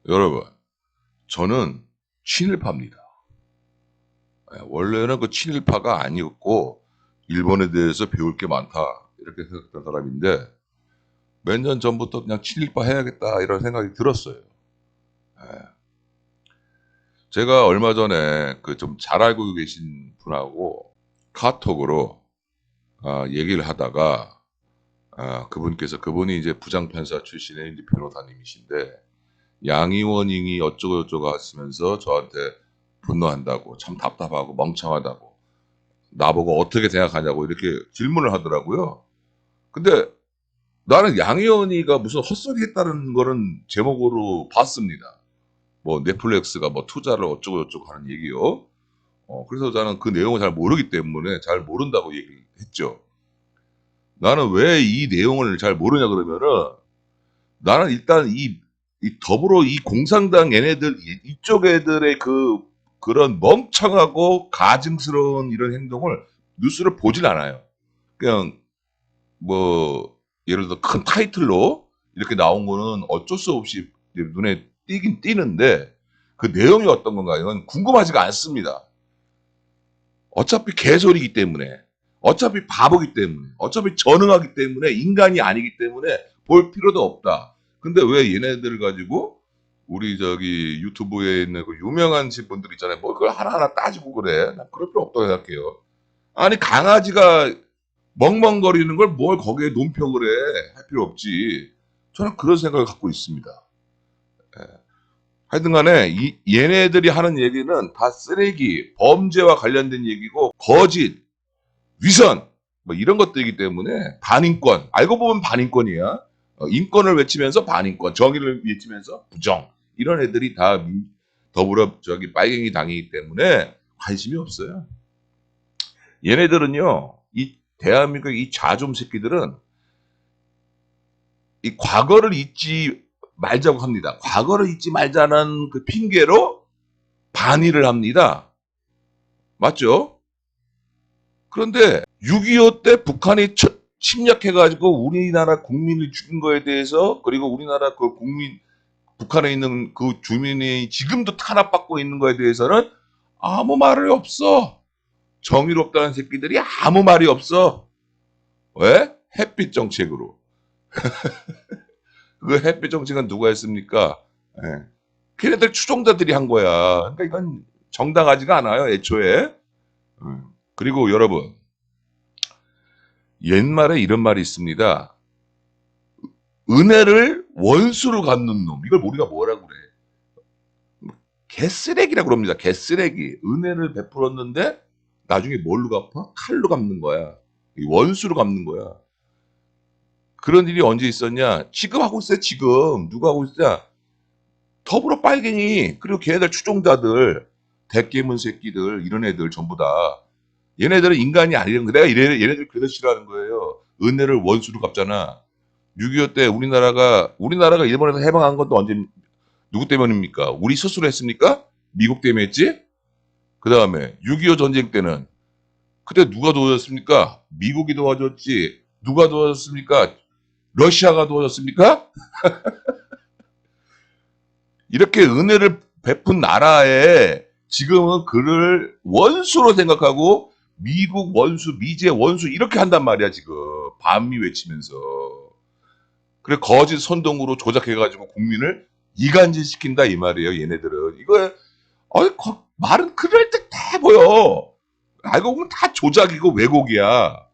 여러분, 저는 친일파입니다. 원래는 그 친일파가 아니었고 일본에 대해서 배울 게 많다 이렇게 생각했던 사람인데 몇 년 전부터 그냥 친일파 해야겠다 이런 생각이 들었어요. 예. 제가 얼마 전에 그 좀 잘 알고 계신 분하고 카톡으로 얘기를 하다가 그분이 이제 부장판사 출신의 이제 변호사님이신데 양의원님이 어쩌고 저쩌고 하시면서 저한테 분노한다고 참 답답하고 멍청하다고 나보고 어떻게 생각하냐고 이렇게 질문을 하더라고요. 근데 나는 양의원이가 무슨 헛소리 했다는 거는 제목으로 봤습니다. 뭐 넷플릭스가 뭐 투자를 어쩌고 저쩌고 하는 얘기요. 그래서 저는 그 내용을 잘 모르기 때문에 잘 모른다고 얘기를 했죠. 나는 왜 이 내용을 잘 모르냐 그러면은 나는 일단 이 더불어 이 공산당 얘네들 이쪽 애들의 그런 멍청하고 가증스러운 이런 행동을 뉴스를 보질 않아요. 그냥 뭐 예를 들어 큰 타이틀로 이렇게 나온 거는 어쩔 수 없이 눈에 띄긴 띄는데 그 내용이 어떤 건가 이건 궁금하지가 않습니다. 어차피 개소리이기 때문에 어차피 바보기 때문에 어차피 전능하기 때문에 인간이 아니기 때문에 볼 필요도 없다. 근데 왜 얘네들 가지고 우리 저기 유튜브에 있는 그 유명한 분들 있잖아요. 뭐 그걸 하나하나 따지고 그래. 난 그럴 필요 없다고 생각해요. 아니 강아지가 멍멍거리는 걸 뭘 거기에 논평을 해. 할 필요 없지. 저는 그런 생각을 갖고 있습니다. 예. 하여튼 간에 얘네들이 하는 얘기는 다 쓰레기, 범죄와 관련된 얘기고 거짓, 위선 뭐 이런 것들이기 때문에 반인권 알고 보면 반인권이야. 인권을 외치면서 반인권, 정의를 외치면서 부정 이런 애들이 다 더불어 저기 빨갱이 당이기 때문에 관심이 없어요. 얘네들은요, 이 대한민국 이 좌좀 새끼들은 이 과거를 잊지 말자고 합니다. 과거를 잊지 말자는 그 핑계로 반의를 합니다. 맞죠? 그런데 6.25 때 북한이 침략해가지고 우리나라 국민을 죽인 거에 대해서 그리고 우리나라 그 국민 북한에 있는 그 주민이 지금도 탄압받고 있는 거에 대해서는 아무 말이 없어. 정의롭다는 새끼들이 아무 말이 없어. 왜? 햇빛 정책으로. 그 햇빛 정책은 누가 했습니까? 예. 걔네들 추종자들이 한 거야. 그러니까 이건 정당하지가 않아요, 애초에. 그리고 여러분, 옛말에 이런 말이 있습니다. 은혜를 원수로 갚는 놈. 이걸 우리가 뭐라고 그래? 개쓰레기라고 그럽니다. 개쓰레기. 은혜를 베풀었는데 나중에 뭘로 갚아? 칼로 갚는 거야. 원수로 갚는 거야. 그런 일이 언제 있었냐? 지금 하고 있어요, 지금. 누가 하고 있어요? 더불어 빨갱이, 그리고 걔네들 추종자들, 대깨문 새끼들, 이런 애들 전부 다. 얘네들은 인간이 아니라는 거. 내가 얘네들 그래서 싫어하는 거예요. 은혜를 원수로 갚잖아. 6.25 때 우리나라가 일본에서 해방한 것도 언제, 누구 때문입니까? 우리 스스로 했습니까? 미국 때문에 했지? 그 다음에 6.25 전쟁 때는 그때 누가 도와줬습니까? 미국이 도와줬지. 누가 도와줬습니까? 러시아가 도와줬습니까? 이렇게 은혜를 베푼 나라에 지금은 그를 원수로 생각하고 미국 원수, 미제 원수 이렇게 한단 말이야 지금 반미 외치면서. 그래 거짓 선동으로 조작해가지고 국민을 이간질시킨다 이 말이에요 얘네들은. 이거 말은 그럴듯해 보여. 알고 보면 다 조작이고 왜곡이야.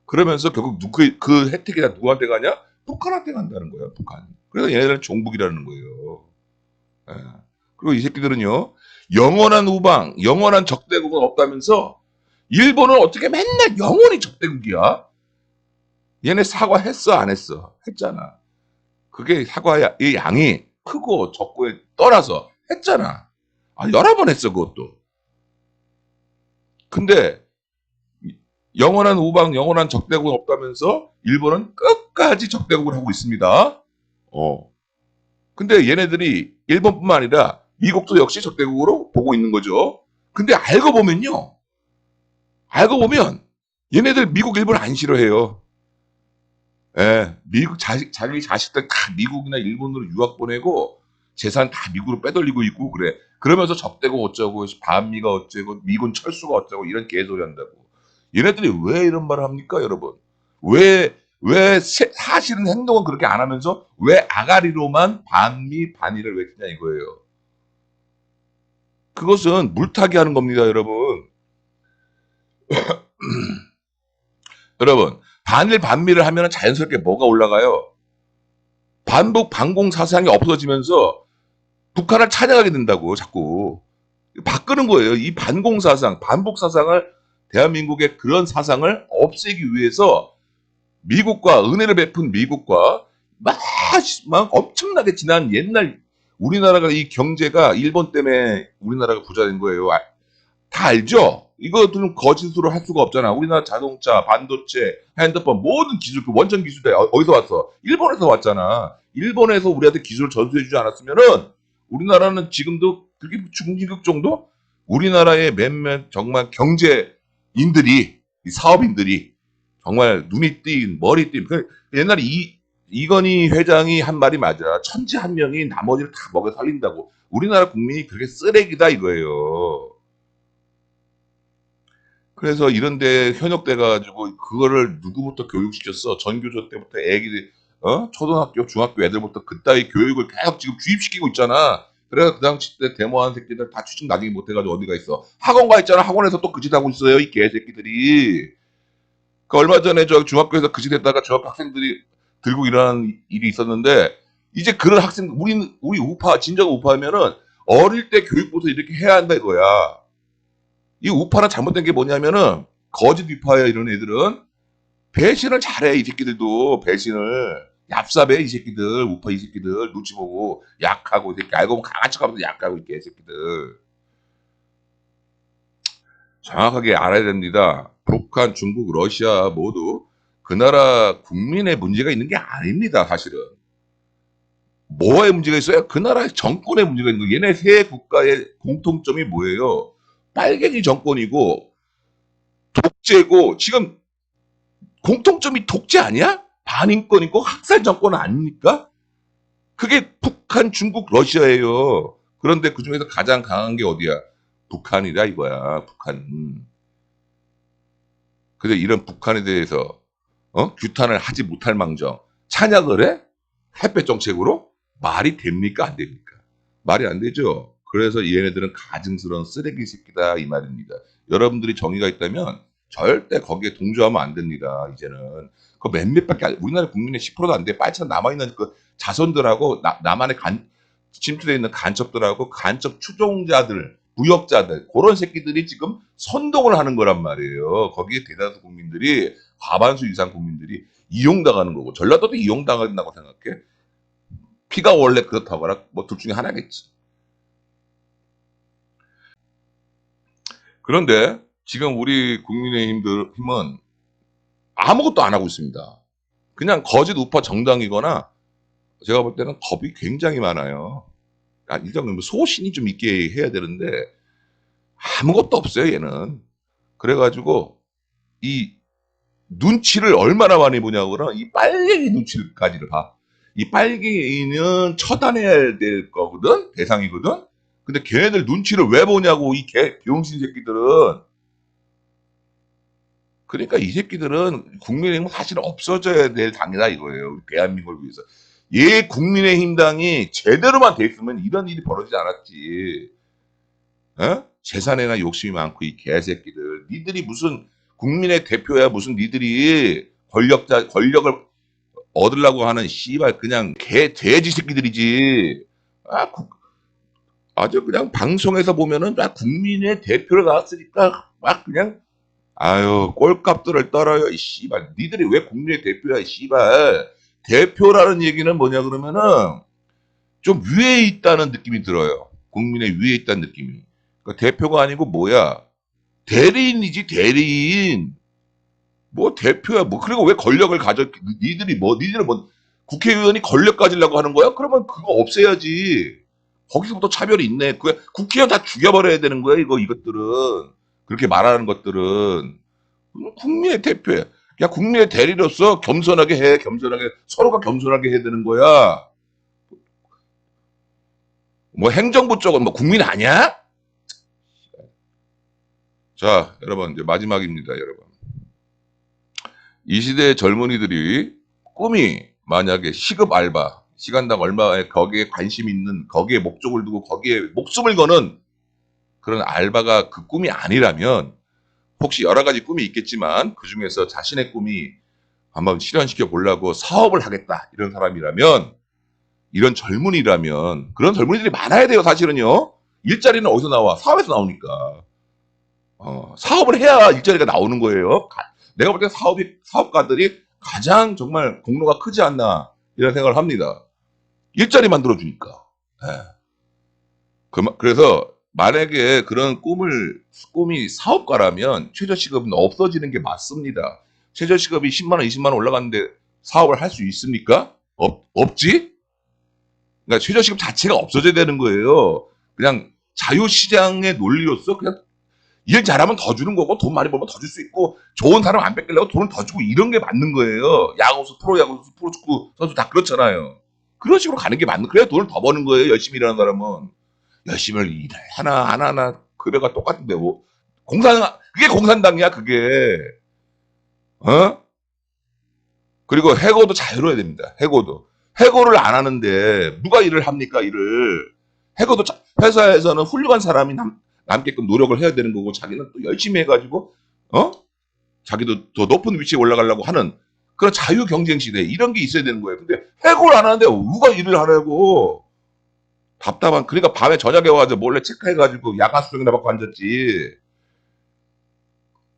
그러면서 결국 그 혜택이 다 누구한테 가냐? 북한한테 간다는 거야 북한. 그래서 얘네들은 종북이라는 거예요. 예. 그리고 이 새끼들은요, 영원한 우방, 영원한 적대국은 없다면서, 일본은 어떻게 맨날 영원히 적대국이야? 얘네 사과했어, 안 했어? 했잖아. 그게 사과의 이 양이 크고 적고에 떠나서 했잖아. 여러 번 했어, 그것도. 근데, 영원한 우방, 영원한 적대국은 없다면서, 일본은 끝까지 적대국을 하고 있습니다. 어. 근데 얘네들이 일본뿐만 아니라 미국도 역시 적대국으로 보고 있는 거죠. 근데 알고 보면 얘네들 미국, 일본 안 싫어해요. 예, 미국 자기 자식들 다 미국이나 일본으로 유학 보내고 재산 다 미국으로 빼돌리고 있고 그래. 그러면서 접대고 어쩌고 반미가 어쩌고 미군 철수가 어쩌고 이런 개소리 한다고. 얘네들이 왜 이런 말을 합니까, 여러분? 왜 사실은 행동은 그렇게 안 하면서 왜 아가리로만 반미 반일을 외치냐 이거예요. 그것은 물타기 하는 겁니다, 여러분. 여러분, 반일 반미를 하면 자연스럽게 뭐가 올라가요? 반복 반공 사상이 없어지면서 북한을 찬양하게 된다고 자꾸 바꾸는 거예요. 이 반공 사상, 반복 사상을 대한민국의 그런 사상을 없애기 위해서 미국과 은혜를 베푼 미국과 막 엄청나게 지난 옛날 우리나라가 이 경제가 일본 때문에 우리나라가 부자 된 거예요. 다 알죠? 이거들은 거짓으로 할 수가 없잖아. 우리나라 자동차, 반도체, 핸드폰 모든 기술, 그 원천 기술 다 어디서 왔어? 일본에서 왔잖아. 일본에서 우리한테 기술을 전수해주지 않았으면은 우리나라는 지금도 그렇게 중진국 정도? 우리나라의 몇몇 정말 경제인들이, 사업인들이 정말 눈이 띈, 머리 띈. 옛날에 이건희 회장이 한 말이 맞아. 천지 한 명이 나머지를 다 먹여 살린다고. 우리나라 국민이 그렇게 쓰레기다 이거예요. 그래서 이런데 현역돼가지고 그거를 누구부터 교육시켰어? 전교조 때부터 애기들, 초등학교, 중학교 애들부터 그따위 교육을 계속 지금 주입시키고 있잖아. 그래서 그 당시 때 데모하는 새끼들 다 취직 나중에 못해가지고 어디가 있어? 학원 가 있잖아. 학원에서 또 그 짓 하고 있어요. 이 개새끼들이. 그 얼마 전에 저 중학교에서 그 짓 했다가 저 학생들이 들고 일어나는 일이 있었는데 이제 그런 학생, 우리 우파, 진정 우파면은 어릴 때 교육부터 이렇게 해야 한다 이거야. 이 우파는 잘못된 게 뭐냐면은 거짓 위파야 이런 애들은 배신을 잘해 이 새끼들도 배신을 얍삽해 이 새끼들 우파 이 새끼들 눈치 보고 약하고 이 새끼 알고 보면 강한 척하면서 약하고 이 개새끼들 정확하게 알아야 됩니다. 북한, 중국, 러시아 모두 그 나라 국민의 문제가 있는 게 아닙니다. 사실은 뭐에 문제가 있어요? 그 나라의 정권에 문제가 있는 거예요. 얘네 세 국가의 공통점이 뭐예요? 빨갱이 정권이고 독재고 지금 공통점이 독재 아니야? 반인권이고 학살 정권 아닙니까? 그게 북한, 중국, 러시아예요. 그런데 그 중에서 가장 강한 게 어디야? 북한이다 이거야. 북한. 근데 이런 북한에 대해서 규탄을 하지 못할 망정 찬양을 해? 햇볕 정책으로? 말이 됩니까? 안 됩니까? 말이 안 되죠. 그래서 얘네들은 가증스러운 쓰레기 새끼다 이 말입니다. 여러분들이 정의가 있다면 절대 거기에 동조하면 안 됩니다. 이제는 그 몇몇밖에 우리나라 국민의 10%도 안 돼. 빨치나 남아있는 그 자손들하고 남한에 침투되어 있는 간첩들하고 간첩 추종자들, 부역자들 그런 새끼들이 지금 선동을 하는 거란 말이에요. 거기에 대다수 국민들이 과반수 이상 국민들이 이용당하는 거고 전라도도 이용당한다고 생각해. 피가 원래 그렇다거나 뭐 둘 중에 하나겠지. 그런데 지금 우리 국민의힘은 아무것도 안 하고 있습니다. 그냥 거짓 우파 정당이거나 제가 볼 때는 겁이 굉장히 많아요. 이 정도면 소신이 좀 있게 해야 되는데 아무것도 없어요 얘는. 그래가지고 이 눈치를 얼마나 많이 보냐고는 이 빨갱이 눈치까지를 봐. 이 빨갱이는 처단해야 될 거거든 대상이거든. 근데 걔네들 눈치를 왜 보냐고 이 병신 새끼들은. 그러니까 이 새끼들은 국민의힘은 사실 없어져야 될 당이다 이거예요. 대한민국을 위해서. 얘 국민의힘 당이 제대로만 돼 있으면 이런 일이 벌어지지 않았지. 재산에나 욕심이 많고 이 개새끼들. 니들이 무슨 국민의 대표야 무슨 니들이 권력을 얻으려고 하는 씨발 그냥 돼지 새끼들이지. 아, 아주 그냥 방송에서 보면은 막 국민의 대표를 나왔으니까 막 그냥 아유 꼴값들을 떨어요 이 씨발. 니들이 왜 국민의 대표야 이 씨발. 대표라는 얘기는 뭐냐 그러면은 좀 위에 있다는 느낌이 들어요. 국민의 위에 있다는 느낌이. 그러니까 대표가 아니고 뭐야? 대리인이지 대리인. 뭐 대표야 뭐. 그리고 왜 권력을 니들은 뭐 국회의원이 권력 가지려고 하는 거야? 그러면 그거 없애야지. 거기서부터 차별이 있네. 그 국회의원 다 죽여버려야 되는 거야 이것들은. 그렇게 말하는 것들은 국민의 대표야. 야 국민의 대리로서 겸손하게 해. 겸손하게 서로가 겸손하게 해야 되는 거야. 뭐 행정부 쪽은 뭐 국민 아니야? 자, 여러분 이제 마지막입니다, 여러분. 이 시대의 젊은이들이 꿈이 만약에 시급 알바, 시간당 얼마에 거기에 관심 있는, 거기에 목적을 두고 거기에 목숨을 거는 그런 알바가 그 꿈이 아니라면, 혹시 여러 가지 꿈이 있겠지만 그 중에서 자신의 꿈이 한번 실현시켜 보려고 사업을 하겠다 이런 사람이라면, 이런 젊은이라면, 그런 젊은이들이 많아야 돼요. 사실은요. 일자리는 어디서 나와? 사업에서 나오니까. 사업을 해야 일자리가 나오는 거예요. 내가 볼 때 사업가들이 가장 정말 공로가 크지 않나 이런 생각을 합니다. 일자리 만들어주니까. 예. 그래서 만약에 그런 꿈이 사업가라면 최저시급은 없어지는 게 맞습니다. 최저시급이 10만 원, 20만 원 올라갔는데 사업을 할 수 있습니까? 없지? 그러니까 최저시급 자체가 없어져야 되는 거예요. 그냥 자유시장의 논리로서 그냥 일 잘하면 더 주는 거고, 돈 많이 벌면 더 줄 수 있고, 좋은 사람 안 뺏기려고 돈을 더 주고, 이런 게 맞는 거예요. 프로야구수, 프로축구 선수 다 그렇잖아요. 그런 식으로 가는 게 맞는, 그래야 돈을 더 버는 거예요. 열심히 일하는 사람은. 열심히 일을 하나 급여가 똑같은데 뭐 그게 공산당이야 그게. 어? 그리고 해고도 자유로워야 됩니다. 해고를 안 하는데 누가 일을 합니까? 일을. 회사에서는 훌륭한 사람이 남게끔 노력을 해야 되는 거고, 자기는 또 열심히 해가지고 자기도 더 높은 위치에 올라가려고 하는 그런 자유 경쟁 시대, 이런 게 있어야 되는 거예요. 근데 해고를 안 하는데 누가 일을 하라고. 답답한. 그러니까 밤에 저녁에 와가지고 몰래 체크해가지고 야간 수당이나 받고 앉았지.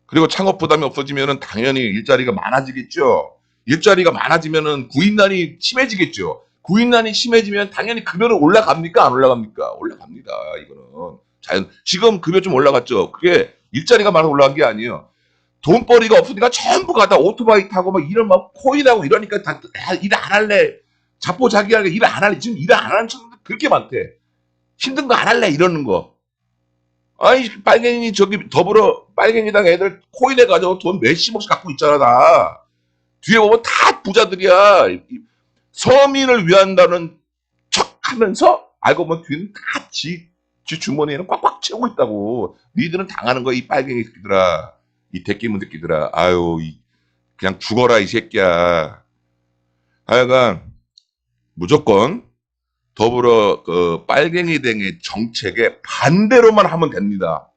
그리고 창업 부담이 없어지면은 당연히 일자리가 많아지겠죠. 일자리가 많아지면은 구인난이 심해지겠죠. 구인난이 심해지면 당연히 급여는 올라갑니까? 안 올라갑니까? 올라갑니다. 이거는 지금 급여 좀 올라갔죠. 그게 일자리가 많아서 올라간 게 아니에요. 돈벌이가 없으니까 전부가 다 오토바이 타고 막 이런 막 코인하고 이러니까 다 일 안 할래. 자포자기하게 일 안 할래. 지금 일 안 하는 친구들 그렇게 많대. 힘든 거 안 할래 이러는 거. 아니 빨갱이 저기 더불어 빨갱이당 애들 코인해 가지고 돈 몇십억씩 갖고 있잖아 다. 뒤에 보면 다 부자들이야. 서민을 위한다는 척하면서 알고 보면 뒤는 다 지 주머니에는 꽉꽉 채우고 있다고. 니들은 당하는 거야 이 빨갱이 새끼들아. 이 대끼문 새끼들아. 아유 그냥 죽어라 이 새끼야. 하여간 무조건 더불어 그 빨갱이 등의 정책에 반대로만 하면 됩니다.